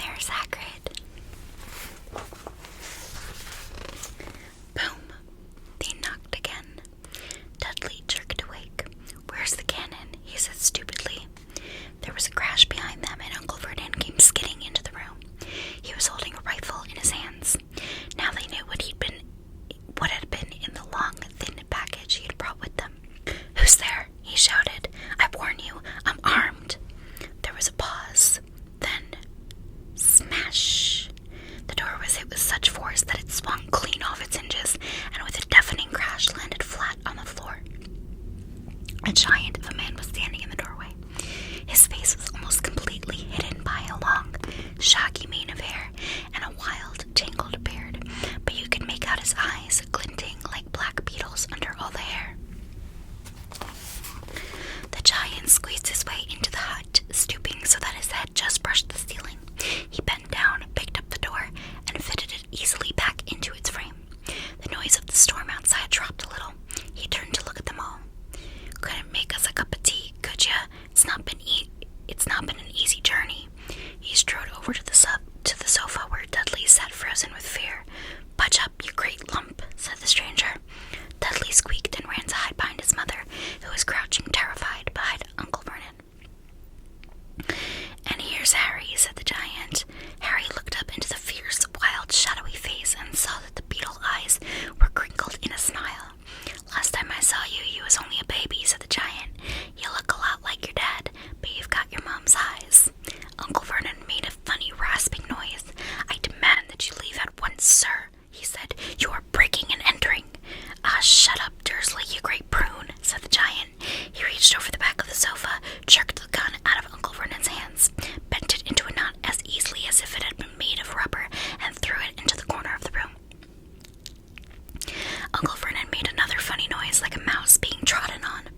Here's Hagrid. Boom. They knocked again. Dudley jerked awake. "Where's the cannon?" he said stupidly. There was a crash behind them, and Uncle Vernon came skidding into the room. He was holding a rifle in his hands. Now they knew what had been in the long, thin package he had brought with them. "Who's there?" he shouted. "I warn you, I'm armed." There was a pause. Then, smash! The door was hit with such force that it swung clean off its hinges, and with a deafening crash landed flat on the floor. A giant of a man was standing in the doorway. His face was almost completely hidden by a long, shaggy mane of hair and a wild, tangled beard, but you could make out his eyes glinting like black beetles under all the hair. The giant squeezed his way into the hut, stooping so that his head just brushed the ceiling. He bent down, picked up the door, and fitted it easily back into its frame. The noise of the storm outside dropped a little. He turned to look at them all. "Couldn't make us a cup of tea, could ya? It's not been an easy journey." He strode over to the sofa where Dudley sat frozen with fear. "Budge up, you great lump," said the stranger. Dudley squeaked and ran to hide behind his mother, who was crouching terrified behind Uncle Vernon. "And here's Harry," said the giant. Harry looked up into the fierce, wild, shadowy face and saw that the beetle eyes were crinkled in a smile. "Last time I saw you, you was only a baby," said the giant. "You look a lot like your dad, but you've got your mom's eyes." Uncle Vernon made a funny rasping noise. "I demand that you leave at once, sir," he said. "You are breaking and entering." "Ah, shut up, Dursley, you great prune," said the giant. He reached over the back of the sofa, jerked the gun out of Uncle Vernon's hands, bent it into a knot as easily as if it had been made of rubber, and threw it into the corner of the room. Uncle Vernon made another funny noise like a mouse being trodden on.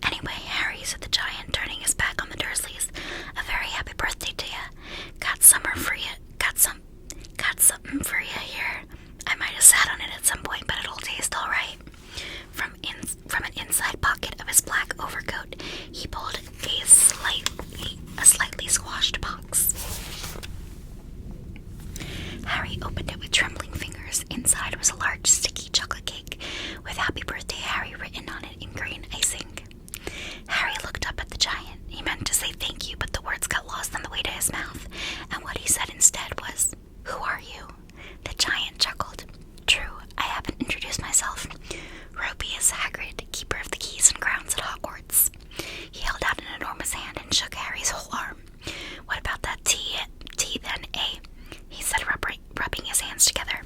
"Anyway, Harry," said the giant, turning his back on the Dursleys, "a very happy birthday to ya. Got something for ya here. I might have sat on it at some point, but it'll taste all right." From an inside pocket of his black overcoat, he pulled a slightly squashed box. Harry opened it with trembling fingers. Inside was a large, sticky chocolate cake with "Happy Birthday, Harry" written on it in green icing. Harry looked up at the giant. He meant to say thank you, but the words got lost on the way to his mouth, and what he said instead was, "Who are you?" The giant chuckled. "True, I haven't introduced myself. Rubeus Hagrid, keeper of the keys and grounds at Hogwarts." He held out an enormous hand and shook Harry's whole arm. "What about that tea then, eh?" he said, rubbing his hands together.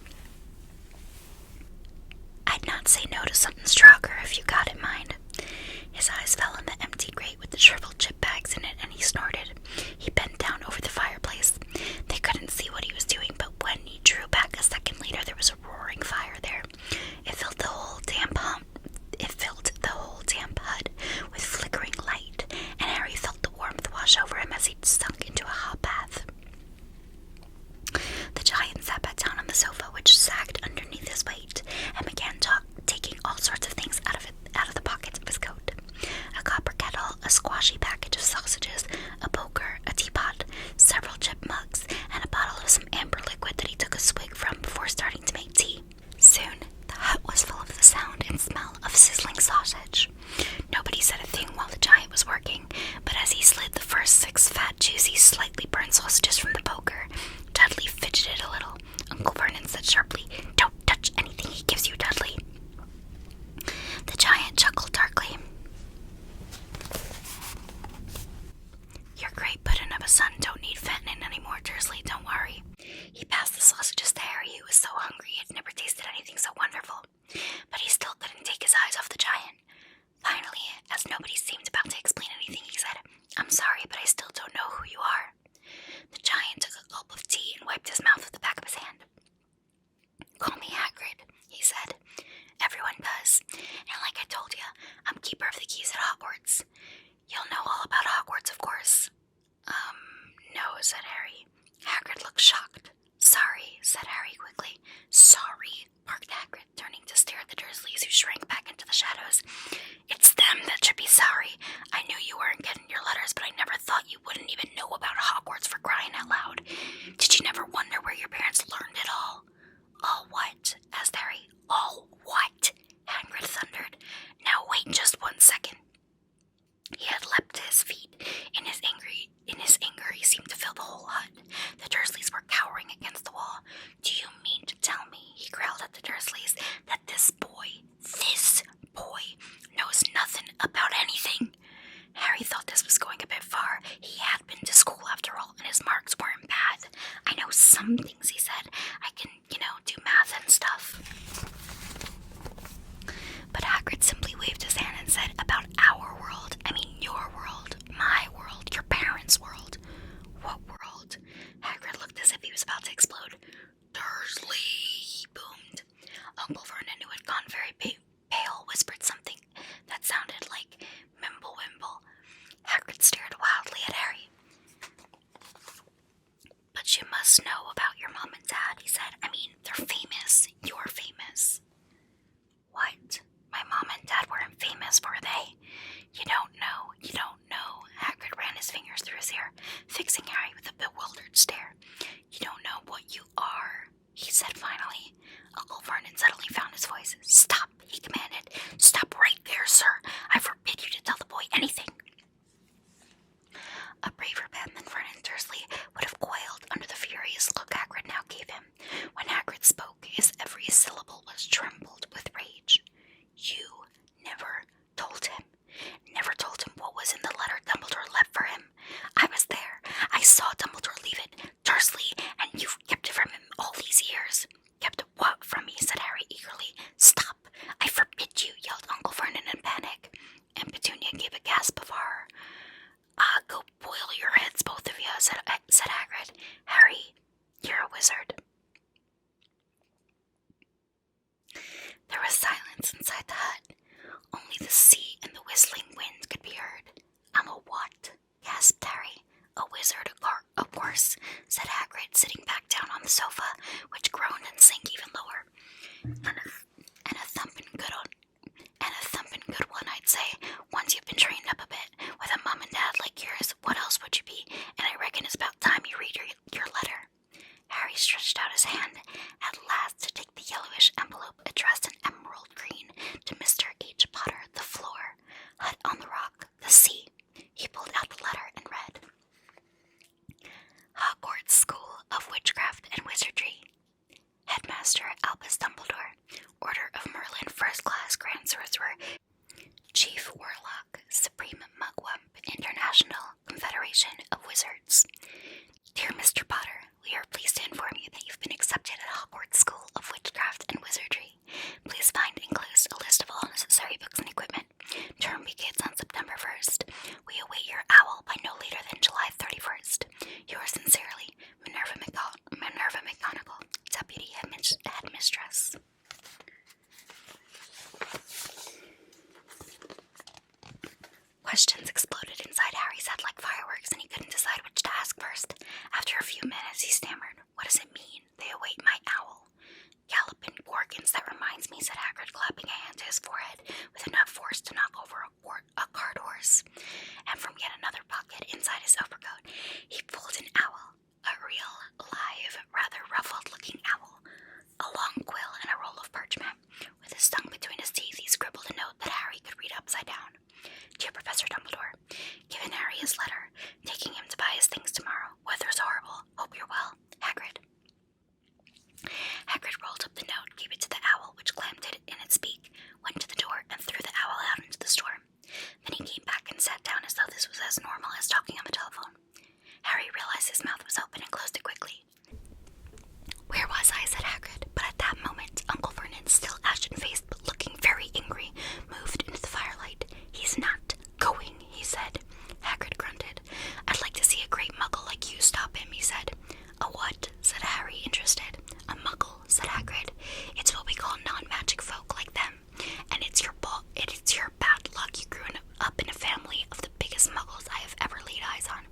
"I'd not say no to something stronger if you got it, mind." His eyes fell on the empty grate with the shriveled chip bags in it, and he snorted. He bent down over the fireplace. They couldn't see what he was doing, but when he drew back a second later, there was a roaring fire there. It filled the whole damp hut with flickering light, and Harry felt the warmth wash over him as he sunk into a hot bath. The giant sat back down on the sofa, which sagged underneath his weight, and began taking all sorts of things out of the pockets of his coat. A copper kettle, a squashy package of sausages, a poker, a teapot, several chip mugs, and a bottle of some amber liquid that he took a swig from before starting to make tea. Soon, the hut was full of the sound and smell of sizzling sausage. Nobody said a thing while the giant was working, but as he slid the first 6 fat, juicy, slightly burned sausages from the poker, Dudley fidgeted a little. Uncle Vernon said sharply, "Don't touch anything he gives you, Dudley." The giant chuckled darkly. "Your great puddin' of a son don't need fattening anymore, Dursley, don't worry." He passed the sausages to Harry, who was so hungry he had never tasted anything so wonderful. But he still couldn't take his eyes off the giant. Finally, as nobody seemed about to explain anything, he said, "I'm sorry, but I still don't know who you are." The giant took a gulp of tea and wiped his mouth with the back of his hand. "Call me Hagrid," he said. "Everyone does. And like I told you, I'm keeper of the keys at Hogwarts. You'll know all about Hogwarts, of course." some things, he said. I can, do math and stuff. But Hagrid simply waved his hand and said, about our world. I mean your world, my world, your parents' world. What world? Hagrid looked as if he was about to explode. Dursley, he boomed. Uncle Vernon, who had gone very pale, whispered something that sounded like Mimble Wimble. Hagrid stared wildly at Harry. But you must know about your mom and dad, he said. I mean, they're famous. You're famous. What? My mom and dad weren't famous, were they? You don't know. Hagrid ran his fingers through his hair, fixing Harry with a bewildered stare. You don't know what you are, he said finally. Uncle Vernon suddenly found his voice. Stop, he commanded. Stop right there, sir. I forbid you to tell the boy anything. A braver man than Vernon Dursley would have quailed under the furious look Hagrid now gave him. When Hagrid spoke, his every syllable was trembled with rage. You never told him. Never told him what was in the letter Dumbledore left for him. I was there. I saw Dumbledore leave it. Dursley, and you've kept it from him all these years. Kept what from me? Said Harry eagerly. Stop! I forbid you, yelled Uncle Vernon in panic. And Petunia gave a gasp of horror. Go boil your heads, both of you, said Hagrid. Harry, you're a wizard. There was silence inside the hut. Only the sea and the whistling wind could be heard. I'm a what? Gasped Harry. A wizard, of course, said Hagrid, sitting back down on the sofa, which groaned and sank even lower. And a thumping good one, I'd say, once you've been trained up a bit. With a mom and dad like yours, what else would you be? And I reckon it's about time you read your letter. Harry stretched out his hand at last to take the yellowish envelope addressed in emerald green to Mr. H. Potter, the floor, hut on the rock, the sea. He pulled out the letter and read. Hogwarts School of Witchcraft and Wizardry. Headmaster Albus Dumbledore. Order of Merlin First Class Grand Sorcerer. Chief Warlock, Supreme Mugwump, International Confederation of Wizards. Dear Mr. Potter, we are pleased to inform you that you've been accepted at Hogwarts School of Witchcraft and Wizardry. Please find enclosed a list of all necessary books and equipment. Term begins on September 1st. We await your owl by no later than July 31st. Yours sincerely, Minerva McGonagall, Deputy Headmistress. Questions exploded inside Harry's head like fireworks, and he couldn't decide which to ask first. After a few minutes, he stammered, What does it mean? They await my owl. Galloping Gorgons, that reminds me, said Hagrid, clapping a hand to his forehead with enough force to knock over a cart horse. And from yet another pocket inside his overcoat, he pulled an owl, a real, live, rather ruffled-looking owl, a long quill and a roll of parchment. With his tongue between his teeth, he scribbled a note that Harry could read upside down. Dear Professor Dumbledore, given Harry his letter, taking him to buy his things tomorrow. Weather's horrible. Hope you're well. Hagrid. Hagrid rolled up the note, gave it to the owl, which clammed it in its beak, went to the door, and threw the owl out into the storm. Then he came back and sat down as though this was as normal as talking on the telephone. Harry realized his mouth was open and closed it quickly. Where was I? Said Hagrid, but at that moment, Uncle Vernon, still ashen-faced but looking very angry, moved into the firelight. He's not going, he said. Hagrid grunted. I'd like to see a great muggle like you stop him, he said. A what? Said Harry, interested. A muggle, said Hagrid. It's what we call non-magic folk like them. And it's your bad luck you grew up in a family of the biggest muggles I have ever laid eyes on.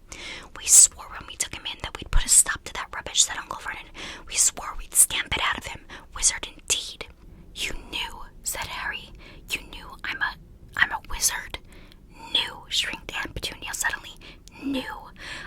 We swore when we took him in that we'd put a stop to that rubbish, said Uncle Vernon. We swore we'd stamp it out of him. Wizard indeed. You knew, said Harry. You knew I'm a wizard. Knew, shrieked Aunt Petunia suddenly. Knew.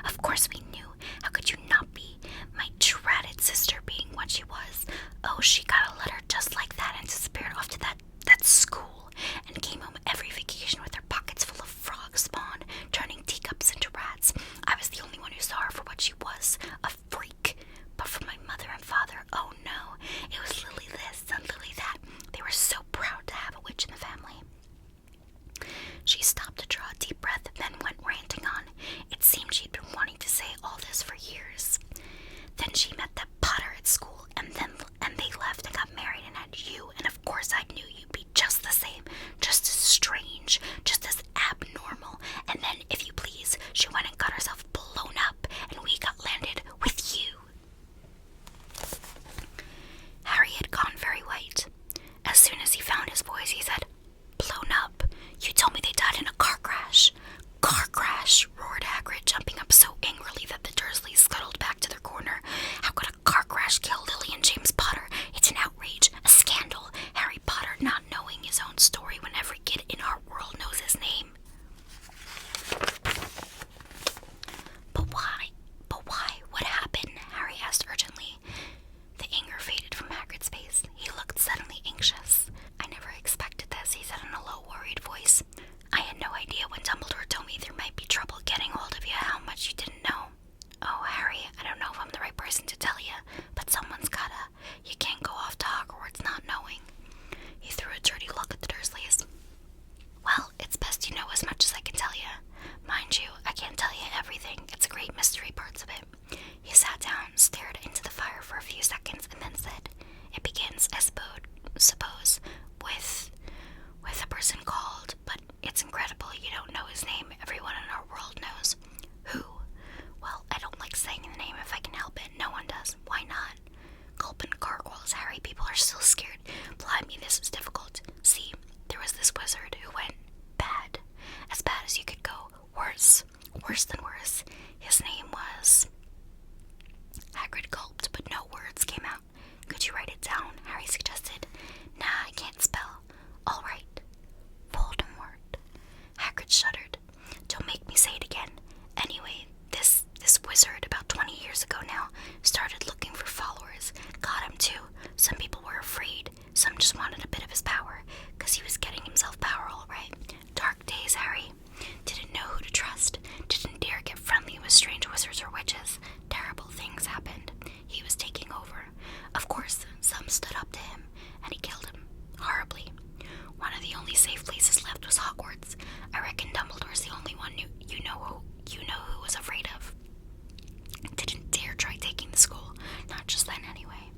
Of course we knew. How could you not be? My dratted sister being what she was. Oh, she got a letter just like that and disappeared off to that school and came home every vacation with her pockets full of frog spawn, turning teacups into rats. I was the only one who saw her for what she was, a freak. But for my mother and father, oh no, it was Lily this and Lily that. They were so proud to have a witch in the family. She stopped to draw a deep breath, then went ranting on. It seemed she'd been wanting to say all this for years. Then she met that great mystery parts of it. He sat down, stared into the fire for a few seconds, and then said, "It begins, I suppose, with a person called, but it's incredible you don't know his name. Everyone in our world knows." "Who?" "Well, I don't like saying the name if I can help it. No one does." "Why not?" Gulp and gargoyles, Harry. People are still scared. Blimey, this is difficult. See, there was this wizard who went bad. As bad as you could go. Worse. Worse than worse. His name was... Hagrid gulped, but no words came out. "Could you write it down?" Harry suggested. "Nah, I can't spell." "All right. Voldemort." Hagrid shuddered. "Don't make me say it again. Anyway, this wizard, about 20 years ago now, started looking for followers. Got him too. Some people were afraid. Some just wanted a bit of his power, 'cause he was getting himself power all right. Dark days, Harry. Didn't know who to trust. Didn't dare get friendly with strange wizards or witches. Terrible things happened. He was taking over. Of course, some stood up to him, and he killed him. Horribly. One of the only safe places left was Hogwarts. I reckon Dumbledore's the only one you know who was afraid of. Didn't dare try taking the school. Not just then, anyway.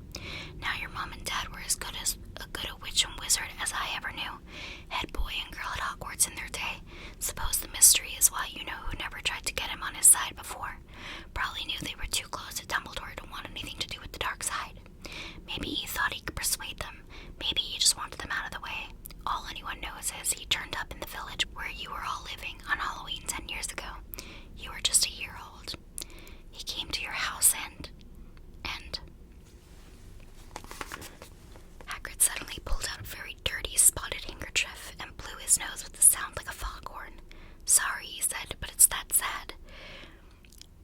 Now your mom and dad were as good a witch and wizard as I ever knew. Head boy and girl at Hogwarts in their day. Suppose the mystery is why you know who never tried to get him on his side before. Probably knew they were too close to Dumbledore to want anything to do with the dark side. Maybe he thought he could persuade them. Maybe he just wanted them out of the way. All anyone knows is he turned up in the village where you were all living on Halloween 10 years ago. You were just a year old. He came to your house and... Hagrid suddenly pulled out a very dirty, spotted handkerchief and blew his nose with a sound like a foghorn. "Sorry," he said, "but it's that sad.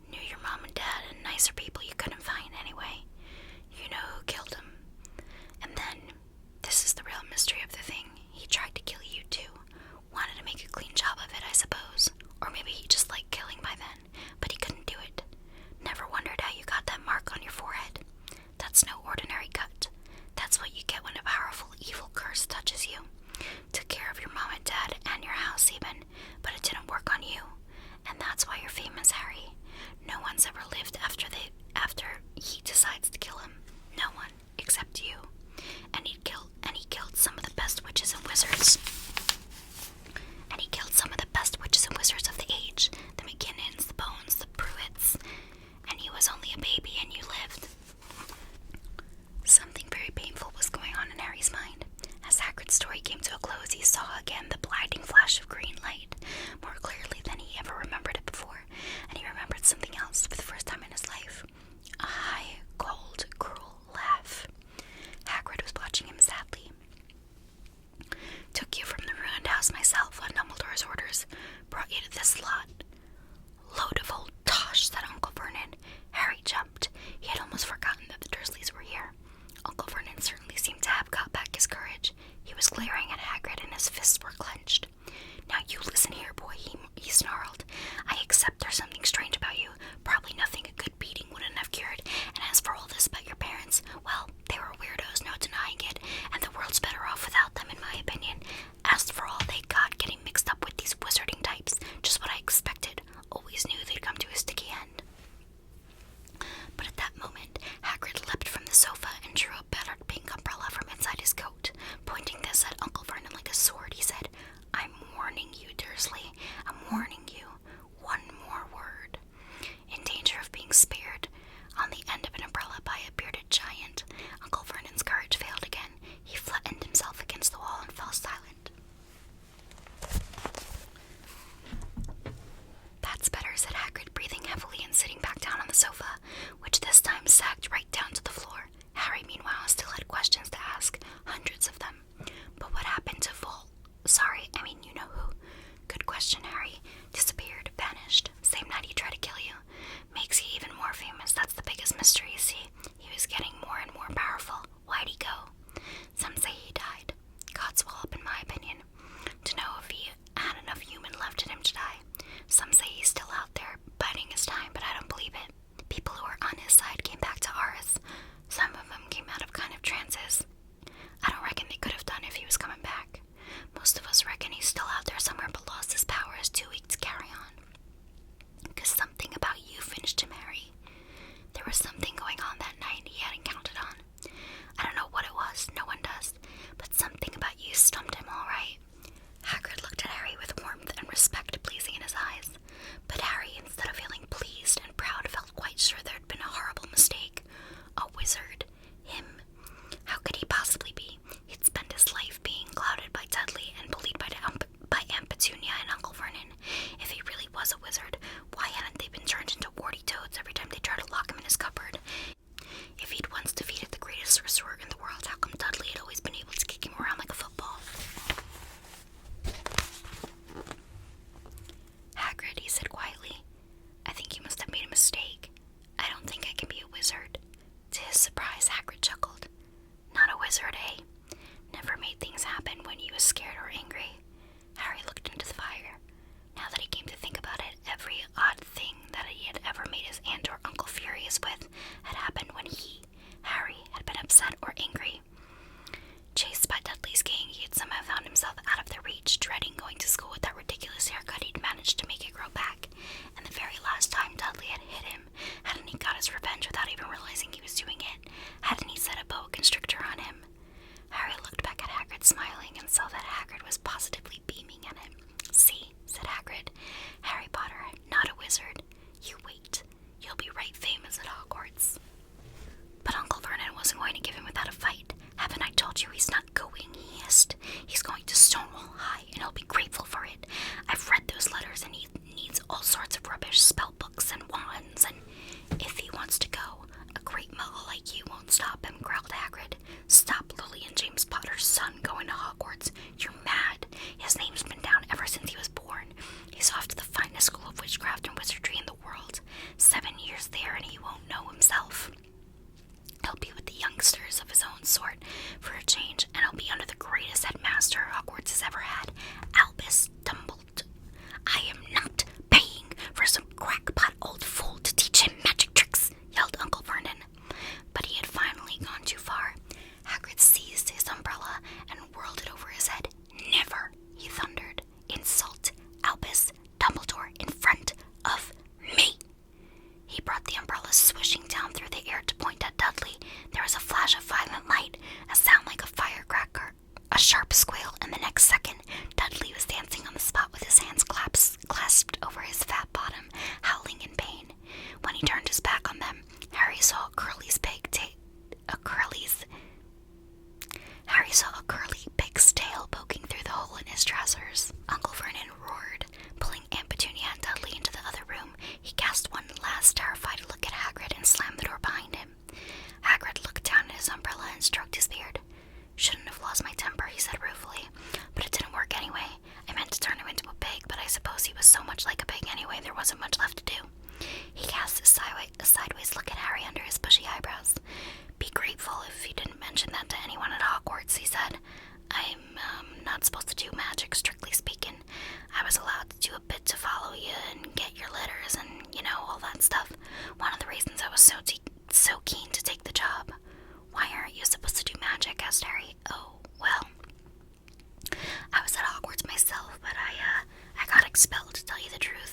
Knew your mom and dad and nicer people you couldn't find anyway. You know who killed him. And then, this is the real mystery of the thing, he tried to kill you too. Wanted to make a clean job of it, I suppose. Or maybe he just liked killing by then, but he couldn't do it. Never wondered how you got that mark on your forehead. That's no ordinary cut. That's what you get when a powerful evil curse touches you. Took care of your mom and dad and your house even, but it didn't work on you. And that's why you're famous, Harry. No one's ever lived after he decides to kill him. No one, except you. And he killed some of the best witches and wizards. Of the age. The McKinnons, the Bones, the Pruitts. And he was only a baby and you lived." Something very painful was going on in Harry's mind. As Hagrid's story came to a close, he saw again the blinding flash of green light, more clearly than he ever remembered it before, and he remembered something else for the first time in his life. A high, cold, cruel laugh. Hagrid was watching him sadly. "Took you from the ruined house myself on Dumbledore's orders. Brought you to this lot." "Load of old tosh," said Uncle Vernon. Harry jumped. He had almost forgotten that the Dursleys were here. Uncle Vernon certainly seemed to have got back his courage. He was glaring at Hagrid and his fists were clenched. "Now you listen here, boy," he snarled. "I accept there's something strange about you. Probably nothing a good beating wouldn't have cured. And as for all this about your parents, well, they were weirdos, no denying it, and the world's better off without them, in my opinion. As for all they got getting mixed up with these wizarding types, just what I expected. Always knew they'd come to a sticky end." But at that moment, Hagrid leapt from the sofa and drew a battered pink umbrella from inside his coat. Pointing this at Uncle Vernon like a sword, he said, "I'm warning you, Dursley. I'm warning you. One more word." In danger of being speared on the end of an umbrella by a bearded giant, Uncle Vernon's courage failed again. He flattened himself against the wall and fell silent. "That's better," said Hagrid, breathing heavily and sitting back down on the sofa, which this time sagged right down to the floor. Harry, meanwhile, still had questions to ask, hundreds of them. "But what happened to Sorry, I mean, you know who." "Good question, Harry. Disappeared, vanished. Same night he tried to kill you. Makes you even more was something going on that night he hadn't counted on. I don't know what it was, no one does, but something about you stumped him all right. Hagrid looked at Harry with warmth and respect blazing in his eyes, but Harry, instead of feeling pleased and proud, felt quite sure there had been a horrible mistake. A wizard. Him. How could he possibly be? He'd spent his life being clouded by Dudley and bullied by Aunt Petunia and Uncle Vernon. If he really was a wizard, why hadn't they been turned into warty toads every time they tried to lock him in his cupboard? If he'd once defeated the greatest sorcerer in the world, how come Dudley had always been able to kick him around like a football? Hagrid, he said quietly, I think you must have made a mistake. I don't think I can be a wizard. To his surprise, Hagrid chuckled. Not a wizard, eh? Never made things happen when he was scared or angry. Harry looked into the fire. Now that he came to think about it, every odd thing that he had ever made his aunt or uncle furious with had happened when he, Harry, had been upset or angry. Chased by Dudley's gang, he had somehow found himself out of their reach, dreading going to school with that ridiculous haircut he'd managed to make it grow back. And the very last time Dudley had hit him, hadn't he got his revenge without even realizing he was doing it? Hadn't he set a boa constrictor on him? Harry looked back at Hagrid smiling and saw that Hagrid was positively beaming at him. See, said Hagrid, Harry Potter, not a wizard. You wait. You'll be right famous at Hogwarts. But Uncle Vernon wasn't going to give him without a fight. Haven't I told you he's not going, he hissed. He's going to Stonewall High, and he'll be grateful for it. I've read those letters, and he needs all sorts of rubbish, spell books and wands, and if he wants to go, a great muggle like you won't stop him, growled Hagrid. Stop Lily and James Potter's son going to Hogwarts. You're mad. His name's been down ever since he was born. He's off to the finest school of witchcraft and wizardry in the world. 7 years there, and he won't know himself. He'll be with the youngsters of his own sort for a change, and he'll be under the greatest headmaster Hogwarts has ever had, Albus Dumbledore. I am not paying for some crackpot old fool to teach him magic tricks, yelled Uncle Vernon. But he had finally gone too far. Hagrid seized his umbrella and whirled it over his head. Never, he thundered, insult Albus Dumbledore in front of me. He brought the umbrella swishing down through the air to point at Dudley. There was a flash of violent light, a sound like a firecracker, a sharp squeal, and the next second, Dudley was dancing on the spot with his hands clasped over his fat bottom, howling in pain. When he turned his back on them, Harry saw a curly pig's tail poking through the hole in his trousers. Uncle Vernon roared, pulling Aunt Petunia and Dudley into the other room. He cast one last terrified look at Hagrid and slammed the door behind him. Hagrid looked down at his umbrella and stroked his beard. Shouldn't have lost my temper, he said ruefully, but it didn't work anyway. I meant to turn him into a pig, but I suppose he was so much like a pig anyway there wasn't much left to do. He cast a sideways look at Harry under his bushy eyebrows. Be grateful if you didn't mention that to anyone at Hogwarts, he said. I'm not supposed to do magic, strictly speaking. I was allowed to do a bit to follow you and get your letters and, all that stuff. One of the reasons I was so keen to take the job. Why aren't you supposed to do magic? Asked Harry. Oh, well, I was at Hogwarts myself, but I got expelled, to tell you the truth.